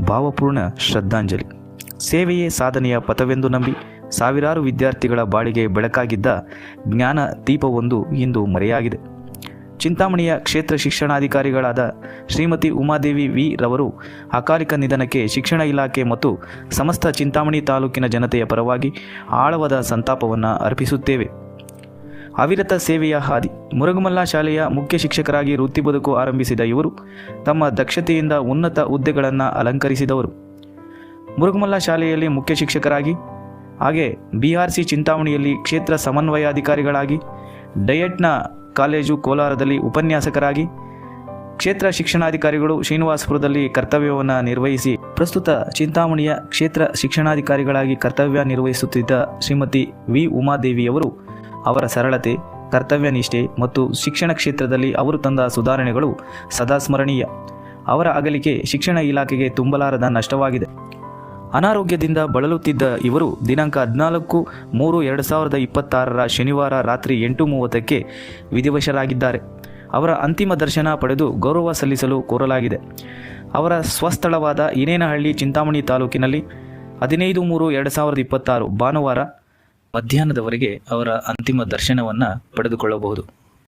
ಭಾವಪೂರ್ಣ ಶ್ರದ್ಧಾಂಜಲಿ. ಸೇವೆಯೇ ಸಾಧನೆಯ ಪಥವೆಂದು ನಂಬಿ ಸಾವಿರಾರು ವಿದ್ಯಾರ್ಥಿಗಳ ಬಾಳಿಗೆ ಬೆಳಕಾಗಿದ್ದ ಜ್ಞಾನ ದೀಪವೊಂದು ಇಂದು ಮರೆಯಾಗಿದೆ. ಚಿಂತಾಮಣಿಯ ಕ್ಷೇತ್ರ ಶಿಕ್ಷಣಾಧಿಕಾರಿಗಳಾದ ಶ್ರೀಮತಿ ಉಮಾದೇವಿ ವಿ ರವರು ಅಕಾಲಿಕ ನಿಧನಕ್ಕೆ ಶಿಕ್ಷಣ ಇಲಾಖೆ ಮತ್ತು ಸಮಸ್ತ ಚಿಂತಾಮಣಿ ತಾಲೂಕಿನ ಜನತೆಯ ಪರವಾಗಿ ಆಳವಾದ ಸಂತಾಪವನ್ನು ಅರ್ಪಿಸುತ್ತೇವೆ. ಅವಿರತ ಸೇವೆಯ ಹಾದಿ. ಮುರುಗಮಲ್ಲ ಶಾಲೆಯ ಮುಖ್ಯ ಶಿಕ್ಷಕರಾಗಿ ವೃತ್ತಿ ಬದುಕು ಆರಂಭಿಸಿದ ಇವರು ತಮ್ಮ ದಕ್ಷತೆಯಿಂದ ಉನ್ನತ ಹುದ್ದೆಗಳನ್ನು ಅಲಂಕರಿಸಿದವರು. ಮುರುಗಮಲ್ಲ ಶಾಲೆಯಲ್ಲಿ ಮುಖ್ಯ ಶಿಕ್ಷಕರಾಗಿ, ಹಾಗೆ BRC ಚಿಂತಾಮಣಿಯಲ್ಲಿ ಕ್ಷೇತ್ರ ಸಮನ್ವಯಾಧಿಕಾರಿಗಳಾಗಿ, ಡಯಟ್ನ ಕಾಲೇಜು ಕೋಲಾರದಲ್ಲಿ ಉಪನ್ಯಾಸಕರಾಗಿ, ಕ್ಷೇತ್ರ ಶಿಕ್ಷಣಾಧಿಕಾರಿಗಳು ಶ್ರೀನಿವಾಸಪುರದಲ್ಲಿ ಕರ್ತವ್ಯವನ್ನು ನಿರ್ವಹಿಸಿ ಪ್ರಸ್ತುತ ಚಿಂತಾಮಣಿಯ ಕ್ಷೇತ್ರ ಶಿಕ್ಷಣಾಧಿಕಾರಿಗಳಾಗಿ ಕರ್ತವ್ಯ ನಿರ್ವಹಿಸುತ್ತಿದ್ದ ಶ್ರೀಮತಿ ವಿ ಉಮಾದೇವಿಯವರು ಅವರ ಸರಳತೆ, ಕರ್ತವ್ಯ ನಿಷ್ಠೆ ಮತ್ತು ಶಿಕ್ಷಣ ಕ್ಷೇತ್ರದಲ್ಲಿ ಅವರು ತಂದ ಸುಧಾರಣೆಗಳು ಸದಾ ಸ್ಮರಣೀಯ. ಅವರ ಅಗಲಿಕೆ ಶಿಕ್ಷಣ ಇಲಾಖೆಗೆ ತುಂಬಲಾರದ ನಷ್ಟವಾಗಿದೆ. ಅನಾರೋಗ್ಯದಿಂದ ಬಳಲುತ್ತಿದ್ದ ಇವರು ದಿನಾಂಕ 14/3/2026 ಶನಿವಾರ ರಾತ್ರಿ 8:30ಕ್ಕೆ ವಿಧಿವಶರಾಗಿದ್ದಾರೆ. ಅವರ ಅಂತಿಮ ದರ್ಶನ ಪಡೆದು ಗೌರವ ಸಲ್ಲಿಸಲು ಕೋರಲಾಗಿದೆ. ಅವರ ಸ್ವಸ್ಥಳವಾದ ಹಿನೇನಹಳ್ಳಿ, ಚಿಂತಾಮಣಿ ತಾಲೂಕಿನಲ್ಲಿ 15/3/2026 ಭಾನುವಾರ ಮಧ್ಯಾಹ್ನದವರೆಗೆ ಅವರ ಅಂತಿಮ ದರ್ಶನವನ್ನು ಪಡೆದುಕೊಳ್ಳಬಹುದು.